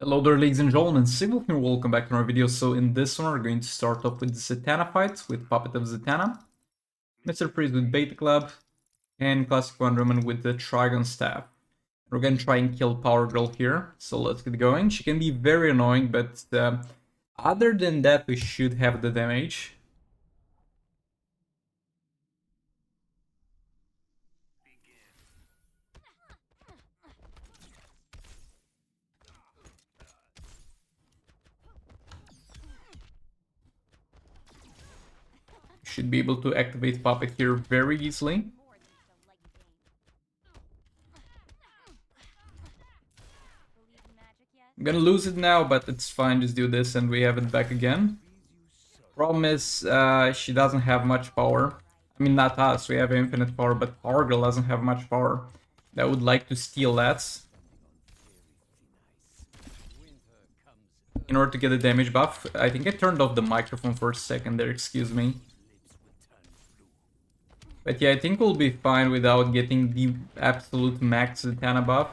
Hello there, ladies and gentlemen, Sigil here, welcome back to our video. So in this one, we're going to start off with the Zatanna fight, with Puppet of Zatanna, Mr. Freeze with Beta Club, and Classic Wonder Woman with the Trigon Staff. We're going to try and kill Power Girl here, so let's get going. She can be very annoying, but other than that, we should have the damage. Should be able to activate Puppet here very easily. I'm gonna lose it now, but it's fine, just do this and we have it back again. Problem is, she doesn't have much power. I mean, not us, we have infinite power, but Power Girl doesn't have much power. I would like to steal that in order to get a damage buff. I think I turned off the microphone for a second there, excuse me. But yeah, I think we'll be fine without getting the absolute max Zatanna buff.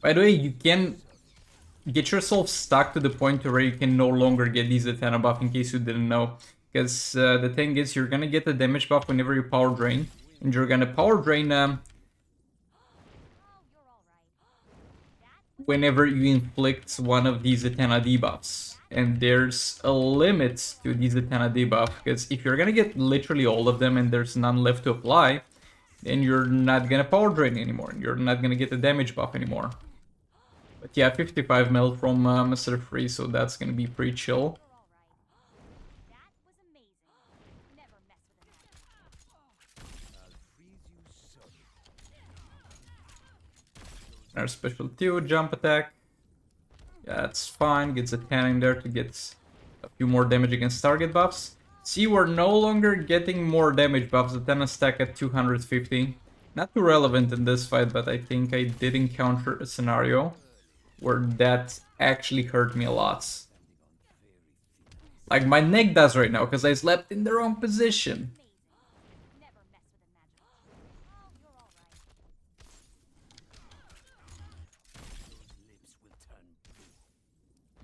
By the way, you can get yourself stuck to the point where you can no longer get the Zatanna buff, in case you didn't know. Because the thing is, you're gonna get the damage buff whenever you power drain. And you're gonna power drain whenever you inflict one of these Zatanna debuffs. And there's a limit to the Zatanna debuff, because if you're gonna get literally all of them and there's none left to apply, then you're not gonna power drain anymore. You're not gonna get the damage buff anymore. But yeah, 55 mil from Mr. Free, so that's gonna be pretty chill. Our special 2 jump attack. Yeah, that's fine. Gets a 10 in there to get a few more damage against target buffs. See, we're no longer getting more damage buffs. The 10 stack at 250. Not too relevant in this fight, but I think I did encounter a scenario where that actually hurt me a lot. Like my neck does right now, because I slept in the wrong position.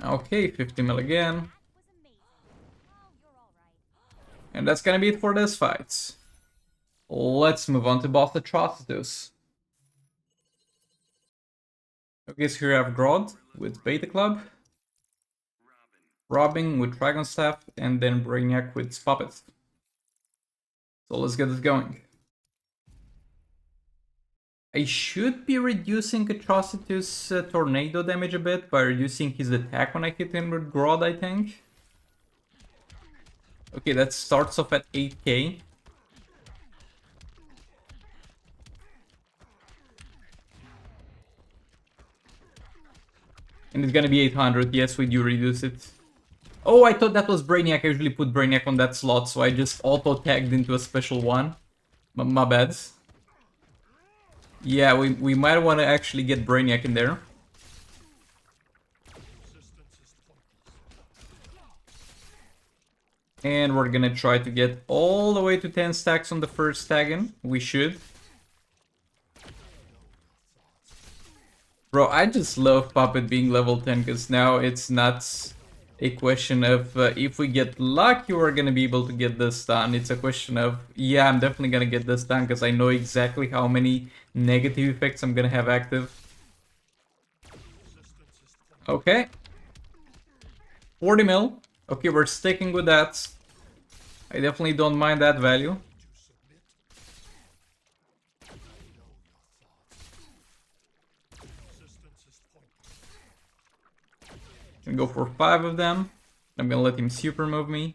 Okay, 50 mil again. And that's gonna be it for this fight. Let's move on to boss Atrocitus. Okay, so here I have Grodd with Beta Club, Robin with Dragon Staff, and then Brainiac with Puppet. So let's get this going. I should be reducing Atrocitus' tornado damage a bit by reducing his attack when I hit him with Grodd, I think. Okay, that starts off at 8k. And it's gonna be 800, yes, we do reduce it. Oh, I thought that was Brainiac. I usually put Brainiac on that slot, so I just auto-tagged into a special one. My bad. Yeah, we might want to actually get Brainiac in there. And we're gonna try to get all the way to 10 stacks on the first tag in. We should. Bro, I just love Puppet being level 10, because now it's not a question of if we get lucky we're gonna be able to get this done. It's a question of, yeah, I'm definitely gonna get this done, because I know exactly how many negative effects I'm gonna have active. Okay. 40 mil. Okay, we're sticking with that. I definitely don't mind that value. Gonna go for 5 of them. I'm gonna let him super move me.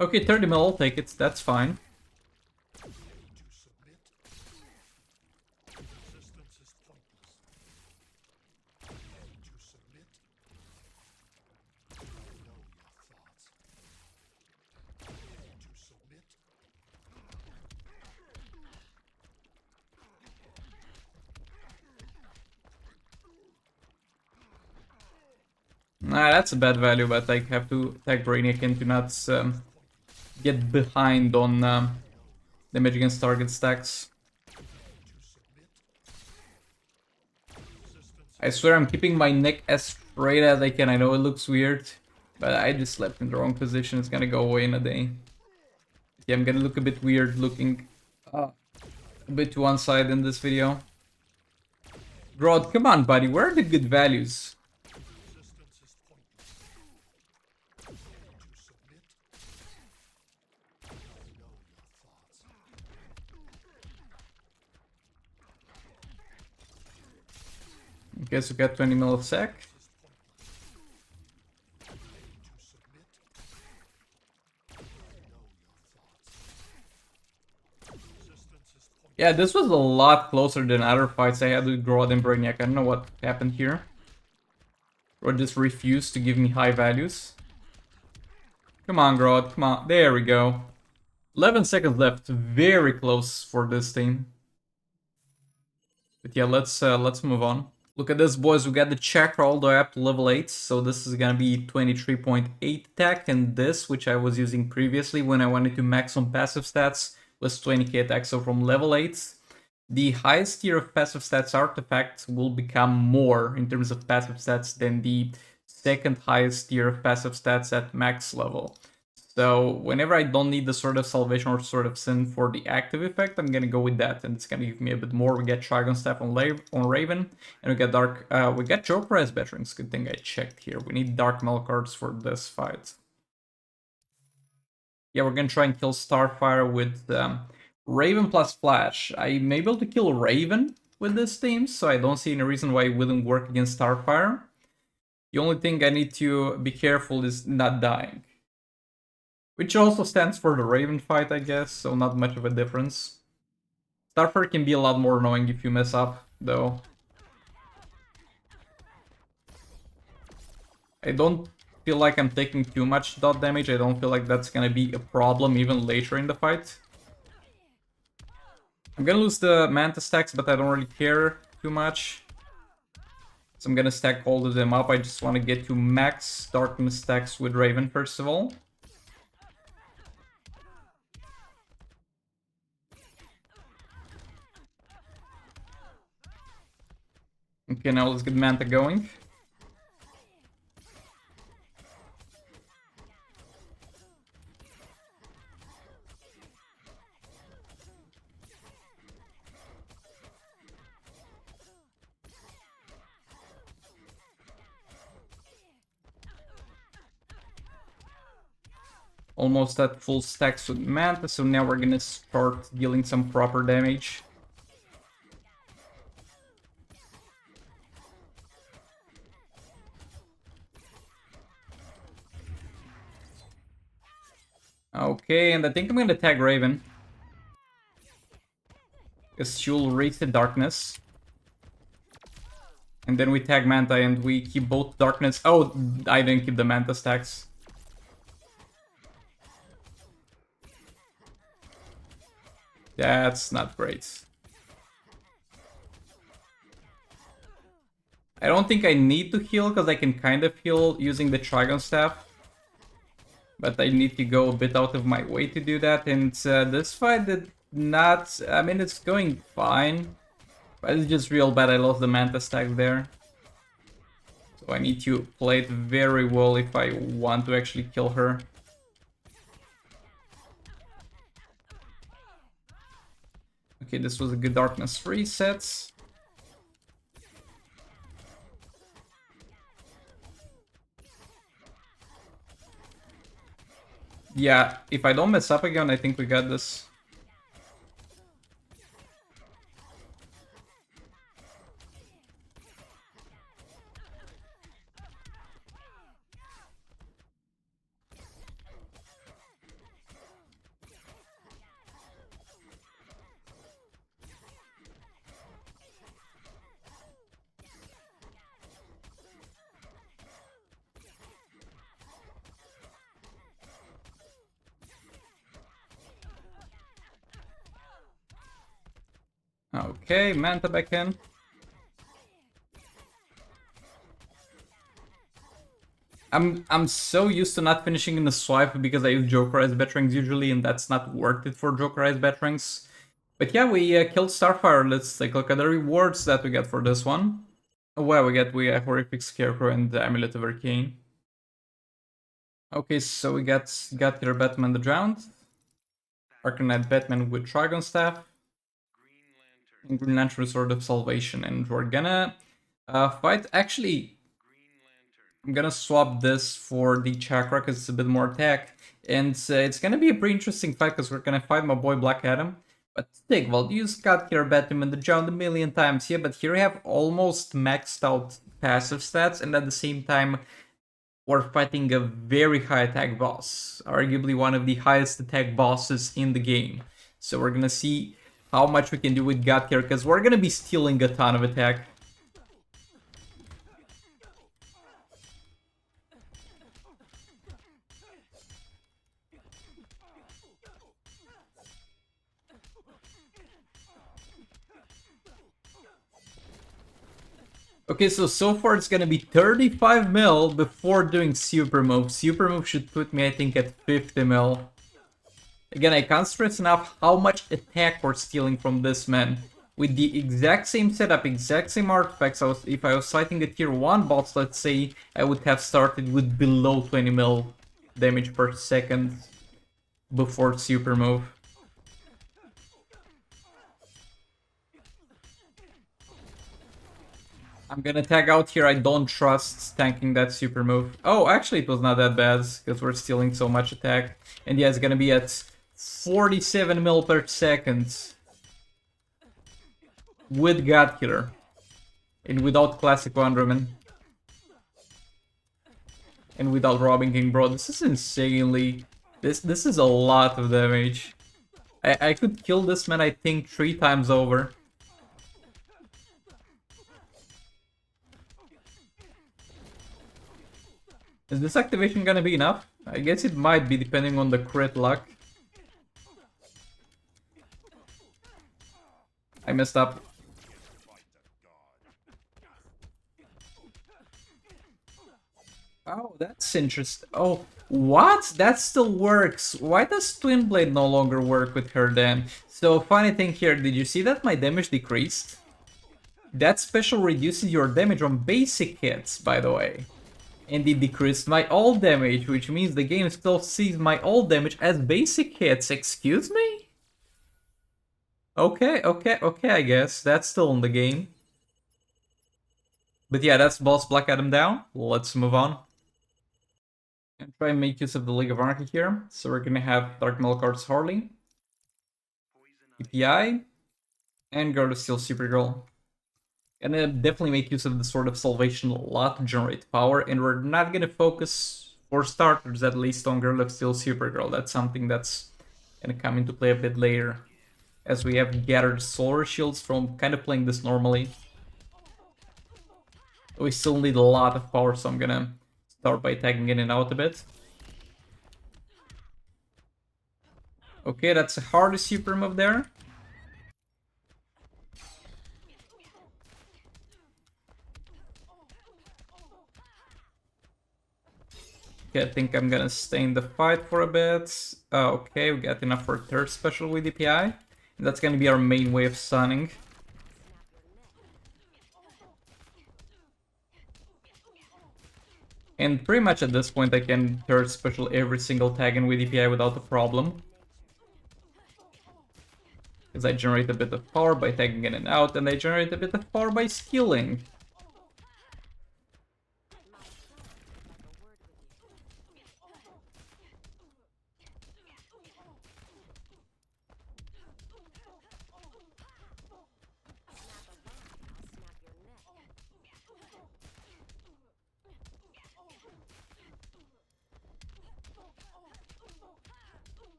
Okay, 30 mil, I'll take it, that's fine. Nah, that's a bad value, but I have to tag Brainiac in to not get behind on damage against target stacks. I swear I'm keeping my neck as straight as I can. I know it looks weird, but I just slept in the wrong position. It's gonna go away in a day. Yeah, I'm gonna look a bit weird looking a bit to one side in this video. Grodd, come on, buddy. Where are the good values? Okay, so we got 20 mil of sec. Yeah, this was a lot closer than other fights I had with Grodd and Brainiac. I don't know what happened here. Grodd just refused to give me high values. Come on, Grodd, come on. There we go. 11 seconds left. Very close for this team. But yeah, let's move on. Look at this, boys. We got the chakra all the way up to level 8. So this is gonna be 23.8 attack. And this, which I was using previously when I wanted to max on passive stats, was 20k attack. So from level 8, the highest tier of passive stats artifact will become more in terms of passive stats than the second highest tier of passive stats at max level. So whenever I don't need the Sword of Salvation or Sword of Sin for the active effect, I'm gonna go with that, and it's gonna give me a bit more. We get Trigon Staff on Raven, and we get we got Joker as veterans. Good thing I checked here. We need Dark Mail cards for this fight. Yeah, we're gonna try and kill Starfire with Raven plus Flash. I'm able to kill Raven with this team, so I don't see any reason why it wouldn't work against Starfire. The only thing I need to be careful is not dying. Which also stands for the Raven fight, I guess, so not much of a difference. Starfire can be a lot more annoying if you mess up, though. I don't feel like I'm taking too much dot damage. I don't feel like that's gonna be a problem even later in the fight. I'm gonna lose the Manta stacks, but I don't really care too much. So I'm gonna stack all of them up. I just want to get to max Darkness stacks with Raven first of all. Okay, now let's get Manta going. Almost at full stacks with Manta, so now we're gonna start dealing some proper damage. Okay, and I think I'm gonna tag Raven. Because she'll reach the darkness. And then we tag Manta and we keep both darkness. Oh, I didn't keep the Manta stacks. That's not great. I don't think I need to heal because I can kind of heal using the Trigon Staff. But I need to go a bit out of my way to do that, and this fight did not... I mean, it's going fine, but it's just real bad. I lost the Manta stack there. So I need to play it very well if I want to actually kill her. Okay, this was a good Darkness reset. Yeah, if I don't mess up again, I think we got this. Okay, Manta back in. I'm so used to not finishing in the swipe because I use Jokerized Batarangs usually, and that's not worth it for Jokerized Batarangs. But yeah, we killed Starfire. Let's take a look at the rewards that we get for this one. Oh, wow, we have Horrific Scarecrow and the Amulet of Arcane. Okay, so we got your Batman the Drowned, Arcanite Batman with Trigon Staff, and Green Lantern Sword of Salvation, and we're gonna fight. Actually, I'm gonna swap this for the Chakra because it's a bit more attack, and it's gonna be a pretty interesting fight because we're gonna fight my boy Black Adam. But Stigvald, you got here Batman the Drowned a million times here, but here we have almost maxed out passive stats, and at the same time, we're fighting a very high attack boss, arguably one of the highest attack bosses in the game. So we're gonna see how much we can do with God here, because we're gonna be stealing a ton of attack. Okay, so far it's gonna be 35 mil before doing super move. Super move should put me, I think, at 50 mil. Again, I can't stress enough how much attack we're stealing from this man. With the exact same setup, exact same artifacts, if I was fighting a tier 1 boss, let's say, I would have started with below 20 mil damage per second before super move. I'm gonna tag out here. I don't trust tanking that super move. Oh, actually, it was not that bad because we're stealing so much attack. And yeah, it's gonna be at 47 mil per second with God Killer and without Classic Wonderman and without Robbing King, bro. This is insanely. This is a lot of damage. I could kill this man, I think, 3 times over. Is this activation gonna be enough? I guess it might be, depending on the crit luck. I messed up. Oh, that's interesting. Oh, what? That still works. Why does Twin Blade no longer work with her then? So, funny thing here, did you see that my damage decreased? That special reduces your damage on basic hits, by the way. And it decreased my all damage, which means the game still sees my all damage as basic hits. Excuse me? Okay, I guess. That's still in the game. But yeah, that's boss Black Adam down. Let's move on. And try and make use of the League of Anarchy here. So we're gonna have Dark Melkart's Harley, EPI, and Guard of Steel Supergirl. Gonna definitely make use of the Sword of Salvation a lot to generate power, and we're not gonna focus, for starters at least, on Girl of Steel Supergirl. That's something that's gonna come into play a bit later, as we have gathered solar shields from kind of playing this normally. We still need a lot of power, so I'm gonna start by tagging in and out a bit. Okay, that's a hard super move there. Okay, I think I'm gonna stay in the fight for a bit. Okay, we got enough for third special with DPI. And that's gonna be our main way of stunning. And pretty much at this point I can third special every single tag in with DPI without a problem. Because I generate a bit of power by tagging in and out, and I generate a bit of power by skilling.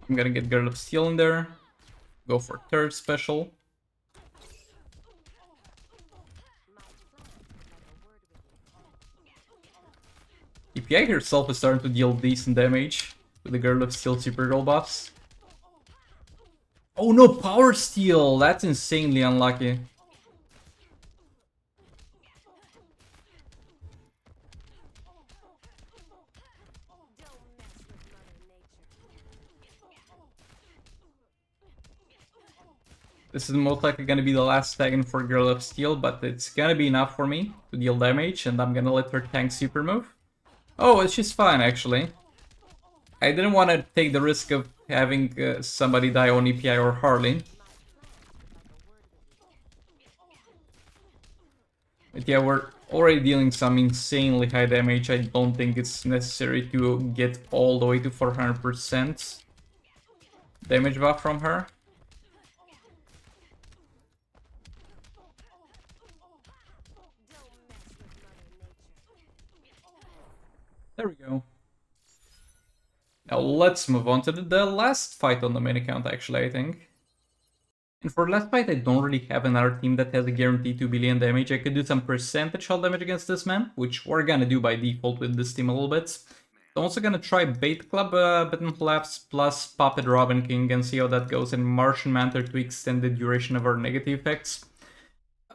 I'm gonna get Girl of Steel in there. Go for third special. EPI herself is starting to deal decent damage with the Girl of Steel Supergirl buffs. Oh no, Power Steal! That's insanely unlucky. This is most likely gonna be the last tag in for Girl of Steel, but it's gonna be enough for me to deal damage, and I'm gonna let her tank super move. Oh, she's fine actually. I didn't want to take the risk of having somebody die on EPI or Harley. But yeah, we're already dealing some insanely high damage. I don't think it's necessary to get all the way to 400% damage buff from her. There we go. Now let's move on to the last fight on the main account, actually, I think. And for last fight, I don't really have another team that has a guaranteed 2 billion damage. I could do some percentage hull damage against this man, which we're gonna do by default with this team a little bit. I'm also gonna try Bait Club, Button Collapse plus Puppet Robin King and see how that goes, and Martian Mantle to extend the duration of our negative effects.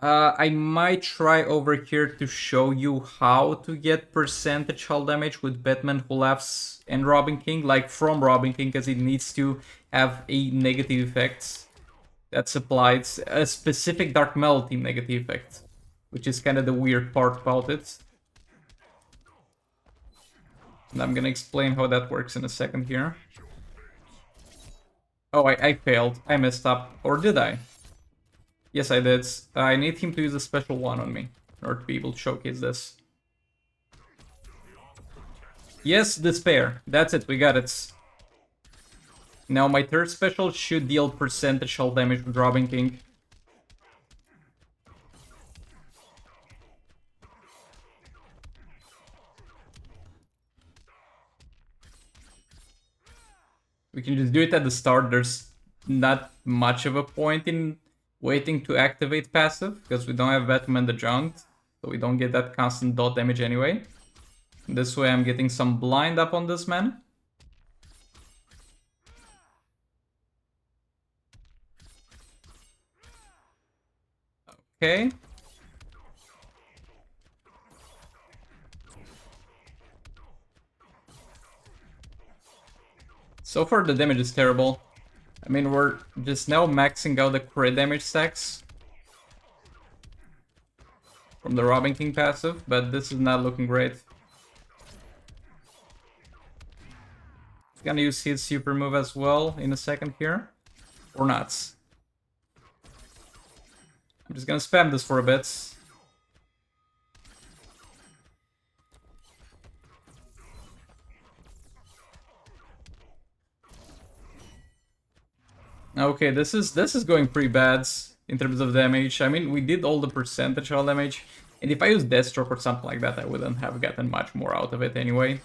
I might try over here to show you how to get percentage hull damage with Batman Who Laughs and Robin King, like from Robin King, because it needs to have a negative effect that's applied, a specific Dark Metal team negative effect, which is kind of the weird part about it. And I'm gonna explain how that works in a second here. Oh, I failed. I messed up. Or did I? Yes, I did. I need him to use a special one on me in order to be able to showcase this. Yes, Despair. That's it, we got it. Now my third special should deal percentage hull damage with Robin King. We can just do it at the start. There's not much of a point in waiting to activate passive, because we don't have Batman the Jaunt, so we don't get that constant dot damage anyway. This way I'm getting some blind up on this man. Okay. So far the damage is terrible. I mean, we're just now maxing out the crit damage stacks from the Robin King passive, but this is not looking great. He's gonna use his super move as well in a second here. Or not. I'm just gonna spam this for a bit. Okay, this is going pretty bad in terms of damage. I mean, we did all the percentage all damage, and if I use Deathstroke or something like that, I wouldn't have gotten much more out of it anyway.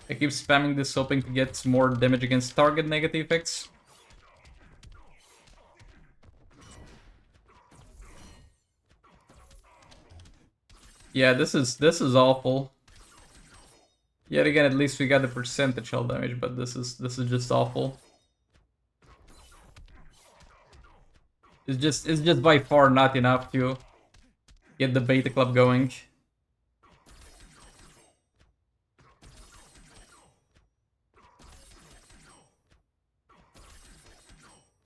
I keep spamming this hoping to get more damage against target negative effects. Yeah, this is awful. Yet again, at least we got the percentage hull damage, but this is just awful. It's just by far not enough to get the Beta Club going.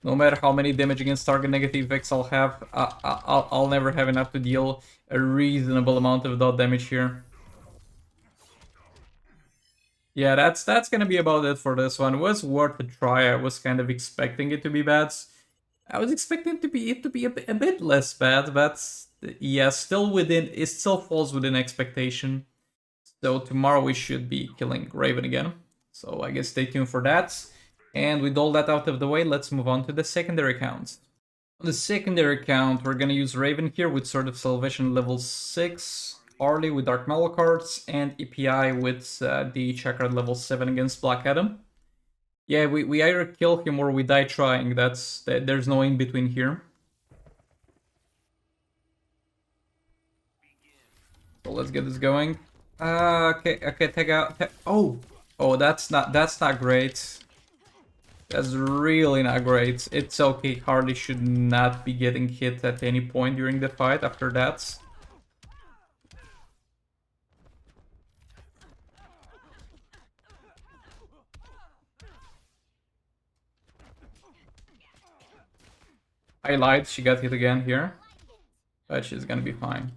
No matter how many damage against target negative effects I'll have, I'll never have enough to deal a reasonable amount of dot damage here. Yeah, that's gonna be about it for this one. It was worth a try. I was kind of expecting it to be bad. I was expecting it to be a bit less bad, but yeah, still within. It still falls within expectation. So tomorrow we should be killing Raven again. So I guess stay tuned for that. And with all that out of the way, let's move on to the secondary account. On the secondary account, we're gonna use Raven here with Sword of Salvation level 6. Harley with Dark Metal cards, and EPI with the Chakra level 7 against Black Adam. Yeah, we either kill him or we die trying. There's no in between here. So let's get this going. Okay, take out. Oh, that's not great. That's really not great. It's okay. Harley should not be getting hit at any point during the fight after that. I lied. She got hit again here, but she's gonna be fine.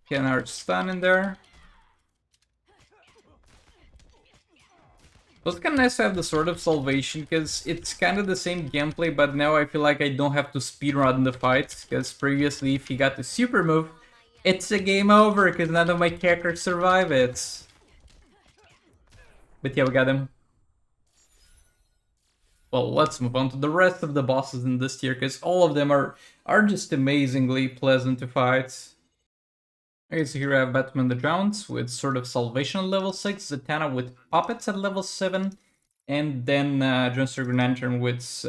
Okay, another stun in there. It was kind of nice to have the Sword of Salvation, because it's kind of the same gameplay, but now I feel like I don't have to speedrun the fight, because previously if he got the super move, it's a game over, because none of my characters survive it. But yeah, we got him. Well, let's move on to the rest of the bosses in this tier, because all of them are just amazingly pleasant to fight. Okay, so here I have Batman the Drowned with Sword of Salvation at level 6, Zatanna with Puppets at level 7, and then Deathstroke and Shazam with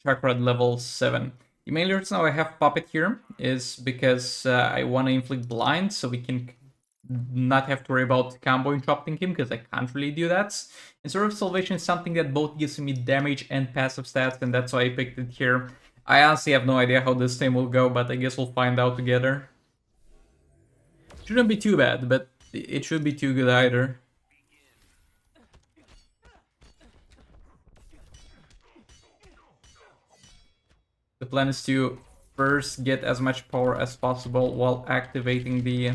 Chakra at level 7. The main reason why I have Puppet here is because I want to inflict blind, so we can not have to worry about combo interrupting him, because I can't really do that. And Sword of Salvation is something that both gives me damage and passive stats, and that's why I picked it here. I honestly have no idea how this time will go, but I guess we'll find out together. Shouldn't be too bad, but it should be too good either. The plan is to first get as much power as possible while activating the...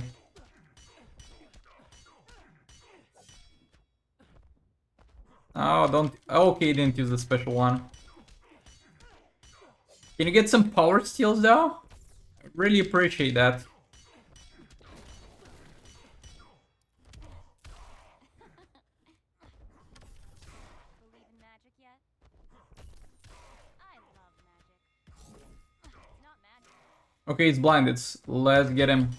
Oh, don't... Okay, didn't use the special one. Can you get some power steals though? I really appreciate that. Okay, he's blinded. Let's get him.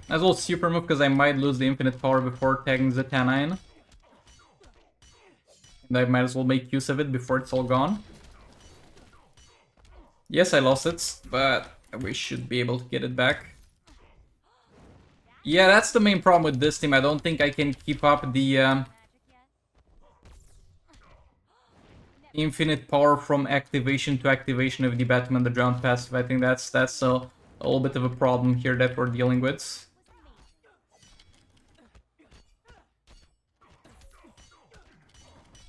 As well super move, because I might lose the infinite power before tagging Zatanna in. And I might as well make use of it before it's all gone. Yes, I lost it, but we should be able to get it back. Yeah, that's the main problem with this team. I don't think I can keep up the infinite power from activation to activation of the Batman the Drowned passive. I think that's a little bit of a problem here that we're dealing with.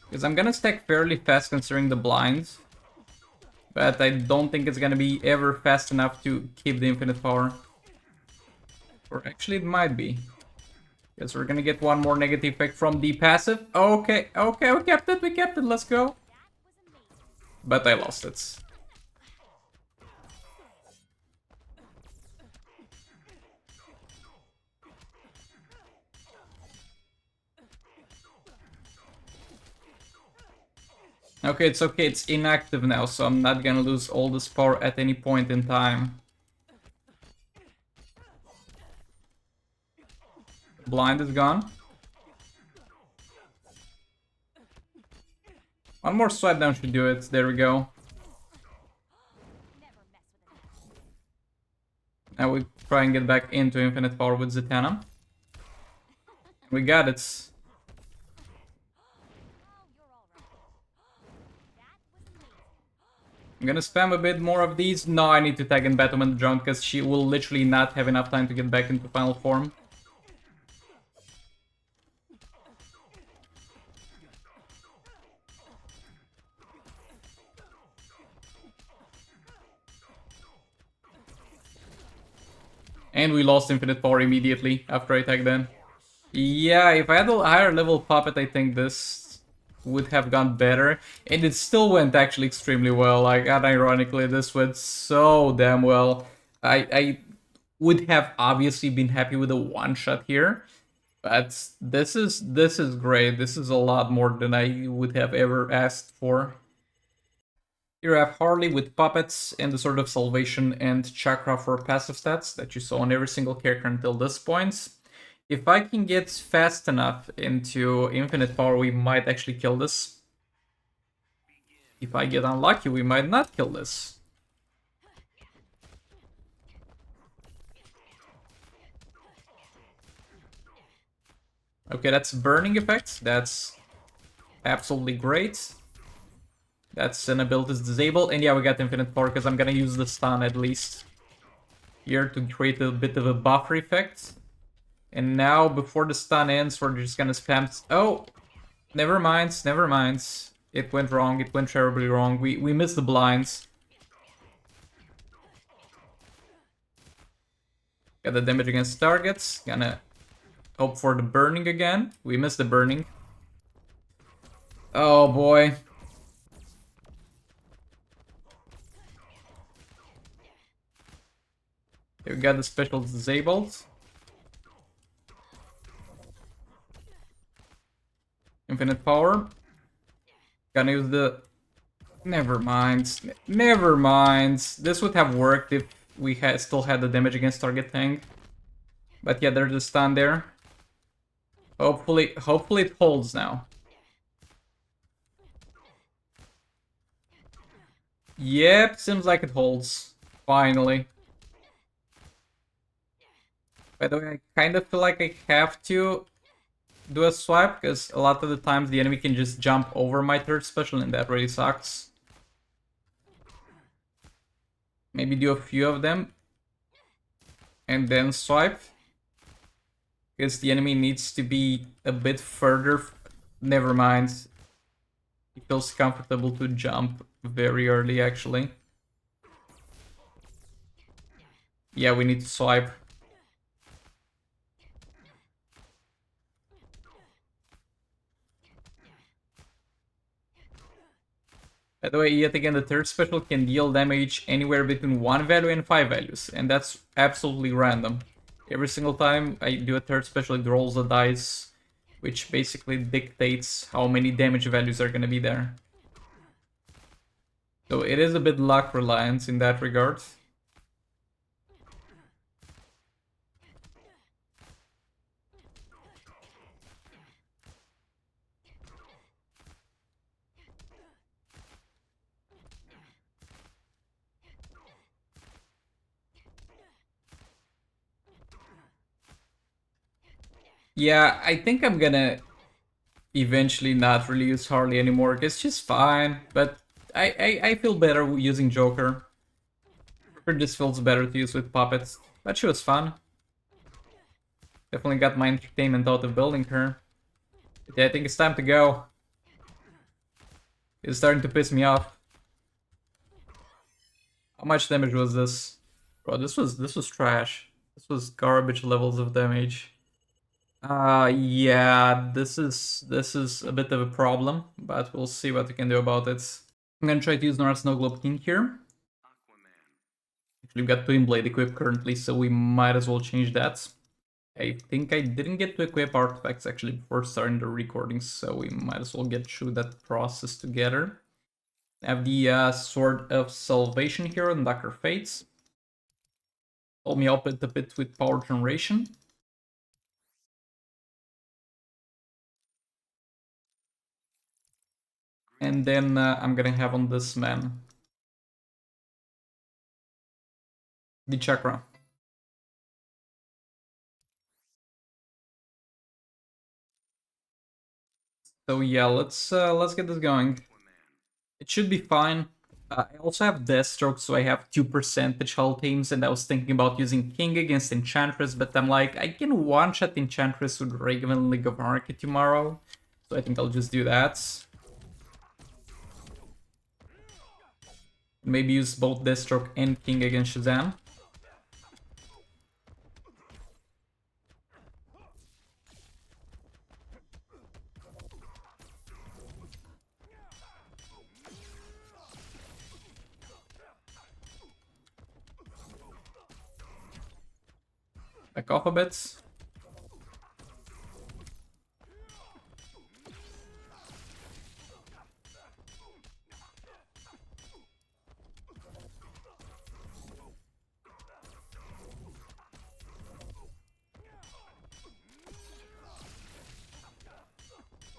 Because I'm gonna stack fairly fast considering the blinds. But I don't think it's gonna be ever fast enough to keep the infinite power. Or actually it might be. Because we're gonna get one more negative effect from the passive. Okay, we kept it, let's go. But I lost it. Okay, it's inactive now, so I'm not gonna lose all this power at any point in time. Blind is gone. One more swipe down should do it. There we go. Now we try and get back into infinite power with Zatanna. We got it. I'm gonna spam a bit more of these. No, I need to tag in Batman the Drowned because she will literally not have enough time to get back into final form. And we lost infinite power immediately after I tagged in. Yeah, if I had a higher level Puppet, I think this would have gone better, and it still went actually extremely well. Like, unironically, this went so damn well. I would have obviously been happy with a one shot here, but this is great. This is a lot more than I would have ever asked for. Here I have Harley with Puppets and the Sword of Salvation and Chakra for passive stats that you saw on every single character until this point. If I can get fast enough into Infinite Power, we might actually kill this. If I get unlucky, we might not kill this. Okay, that's burning effect. That's absolutely great. That's an ability to disable. And yeah, we got Infinite Power because I'm gonna use the stun at least here to create a bit of a buffer effect. And now, before the stun ends, we're just gonna spam... Oh! Never mind, never mind. It went wrong, it went terribly wrong. We missed the blinds. Got the damage against targets. Gonna hope for the burning again. We missed the burning. Oh boy. Okay, we got the special disabled. Infinite power. Gonna use the... Never mind. Never mind. This would have worked if we had still had the damage against target thing. But yeah, there's a stun there. Hopefully it holds now. Yep, seems like it holds. Finally. By the way, I kind of feel like I have to do a swipe, because a lot of the times the enemy can just jump over my third special, and that really sucks. Maybe do a few of them. And then swipe. Because the enemy needs to be a bit further. Never mind. It feels comfortable to jump very early, actually. Yeah, we need to swipe. By the way, yet again, the third special can deal damage anywhere between 1 value and 5 values, and that's absolutely random. Every single time I do a third special, it rolls a dice, which basically dictates how many damage values are gonna be there. So it is a bit luck reliant in that regard. Yeah, I think I'm gonna eventually not really use Harley anymore, because she's fine, but I feel better using Joker. Joker just feels better to use with Puppets, but she was fun. Definitely got my entertainment out of building her. But yeah, I think it's time to go. It's starting to piss me off. How much damage was this? Bro, this was trash. This was garbage levels of damage. Yeah, this is a bit of a problem, but we'll see what we can do about it. I'm gonna try to use North Snow Globe King here. Actually, we've got Twin Blade equipped currently, so we might as well change that. I think I didn't get to equip artifacts actually before starting the recording, so we might as well get through that process together. I have the Sword of Salvation here on Darker Fates. Hold me up a bit with power generation. And then I'm gonna have on this man the chakra. So yeah, let's get this going. It should be fine. I also have Deathstroke, so I have 2% health teams, and I was thinking about using King against Enchantress, but I'm like, I can one-shot Enchantress with Raven League of Anarchy tomorrow, so I think I'll just do that. Maybe use both Deathstroke and King against Shazam. Back off a bit.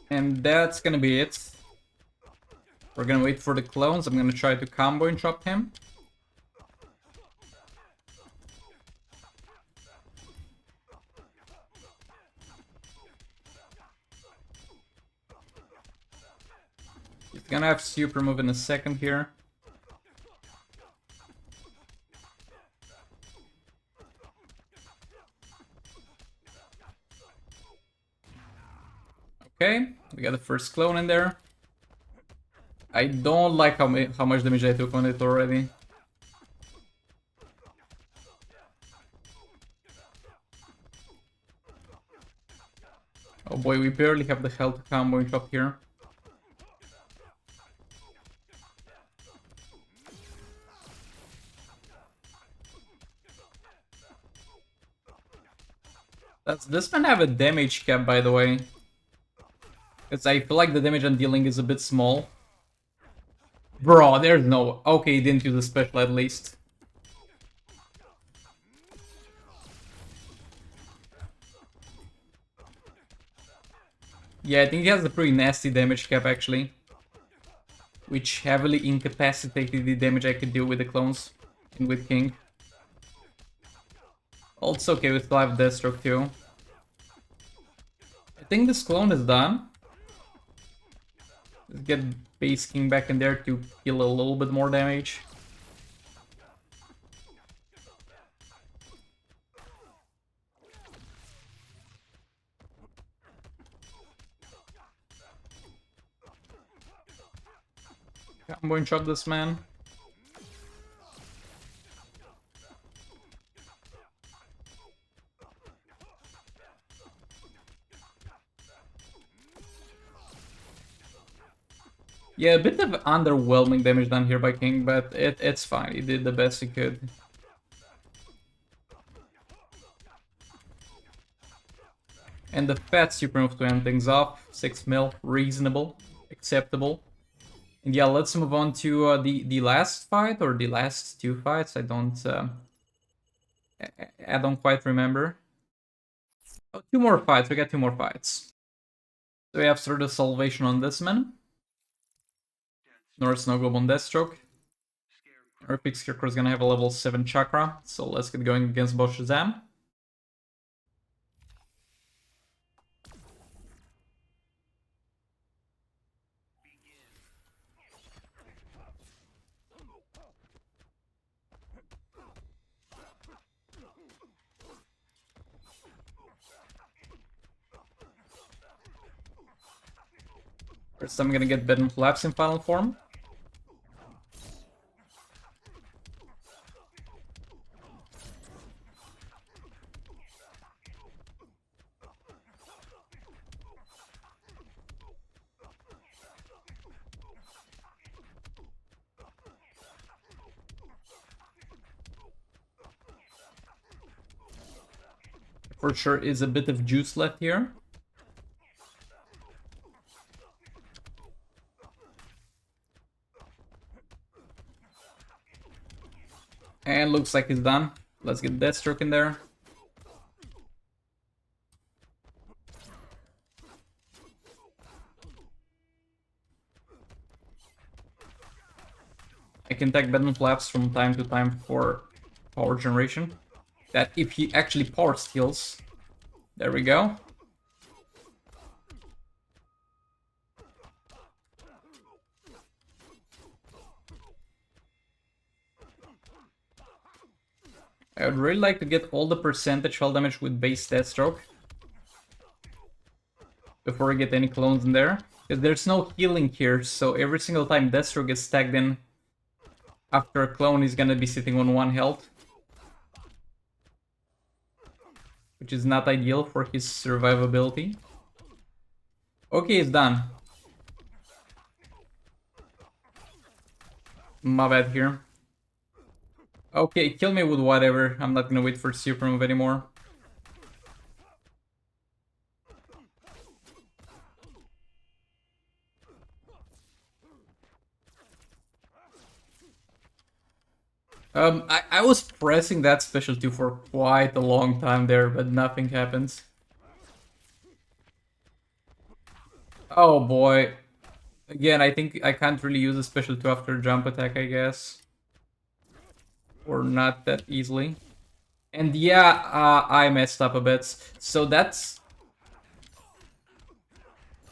And that's gonna be it. We're gonna wait for the clones. I'm gonna try to combo and chop him. He's gonna have super move in a second here. Okay, we got the first clone in there. I don't like how much damage I took on it already. Oh boy, we barely have the health to combo and chop here. Does this man have a damage cap, by the way? Because I feel like the damage I'm dealing is a bit small. Bro, there's no... Okay, he didn't use a special at least. Yeah, I think he has a pretty nasty damage cap, actually. Which heavily incapacitated the damage I could deal with the clones. And with King. Also, okay, we still have Deathstroke too. I think this clone is done. Let's get base King back in there to deal a little bit more damage. I'm going to chop this man. Yeah, a bit of underwhelming damage done here by King, but it's fine. He did the best he could. And the fat super move to end things off. 6 mil, reasonable, acceptable. And yeah, let's move on to the last fight, or the last two fights. I don't quite remember. Oh, two more fights. We got two more fights. So we have sort of salvation on this man. North Snow Globe on Deathstroke. Our Pig Scarecrow is gonna have a level 7 chakra, so let's get going against boss Shazam. First I'm gonna get Bedlam Collapse in final form. For sure is a bit of juice left here. And looks like he's done. Let's get Deathstroke in there. I can take Bedlam Collapse from time to time for power generation. That if he actually power steals. There we go. I would really like to get all the percentage fall damage with base Deathstroke before I get any clones in there. Because there's no healing here, so every single time Deathstroke gets tagged in after a clone, he's gonna be sitting on 1 health. Which is not ideal for his survivability. Okay, it's done. My bad here. Okay, kill me with whatever. I'm not gonna wait for super move anymore. I was pressing that special 2 for quite a long time there, but nothing happens. Oh boy. Again, I think I can't really use a special 2 after jump attack, I guess. Or not that easily. And yeah, I messed up a bit. So that's...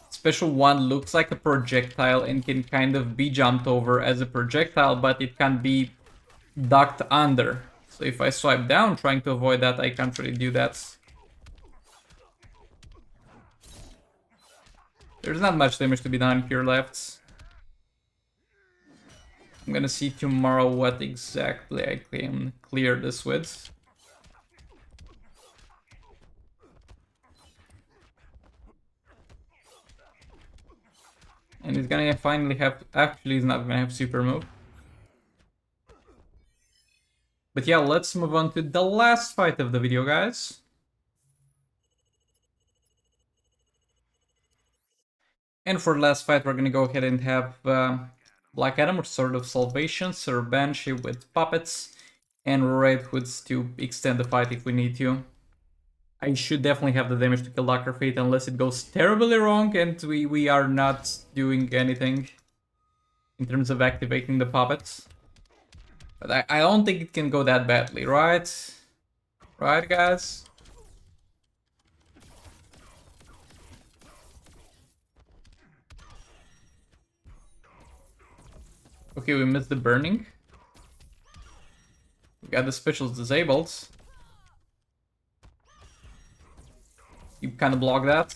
Special 1 looks like a projectile and can kind of be jumped over as a projectile, but it can be ducked under. So if I swipe down trying to avoid that, I can't really do that. There's not much damage to be done here left. I'm gonna see tomorrow what exactly I can clear this with. And he's gonna finally have... Actually, he's not gonna have super move. But yeah, let's move on to the last fight of the video, guys. And for the last fight, we're gonna go ahead and have Black Adam with Sword of Salvation, Sir Banshee with Puppets, and Red Hoods to extend the fight if we need to. I should definitely have the damage to kill Dr. Fate unless it goes terribly wrong and we are not doing anything in terms of activating the puppets. But I don't think it can go that badly, right? Right, guys? Okay, we missed the burning. We got the specials disabled. You kind of block that.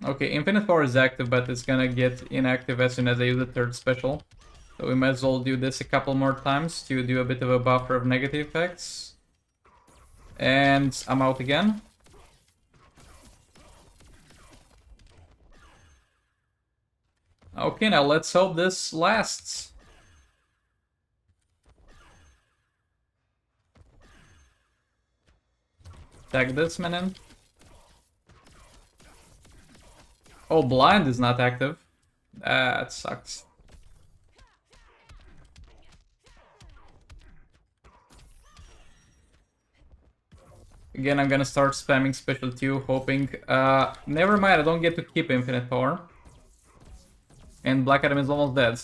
Okay, Infinite Power is active, but it's gonna get inactive as soon as I use the third special. So we might as well do this a couple more times to do a bit of a buffer of negative effects. And I'm out again. Okay, now let's hope this lasts. Tag this man in. Oh, blind is not active. That sucks. Again, I'm gonna start spamming special 2, hoping... never mind, I don't get to keep infinite power. And Black Adam is almost dead.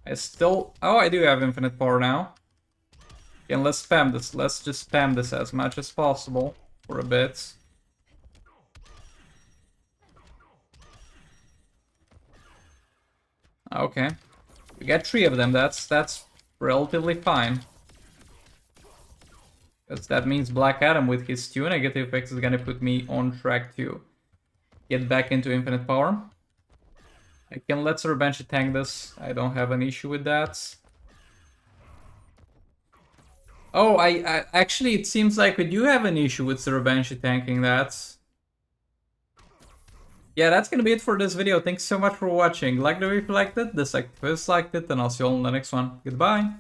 I still... Oh, I do have infinite power now. And let's spam this. Let's just spam this as much as possible for a bit. Okay. We got 3 of them. That's relatively fine. Because that means Black Adam with his 2 negative effects is gonna put me on track to get back into infinite power. I can let Sir Banshee tank this. I don't have an issue with that. Oh, I actually, it seems like we do have an issue with Sir Banshee tanking that. Yeah, that's gonna be it for this video. Thanks so much for watching. Like the video if you liked it, dislike if you disliked it, and I'll see you all in the next one. Goodbye!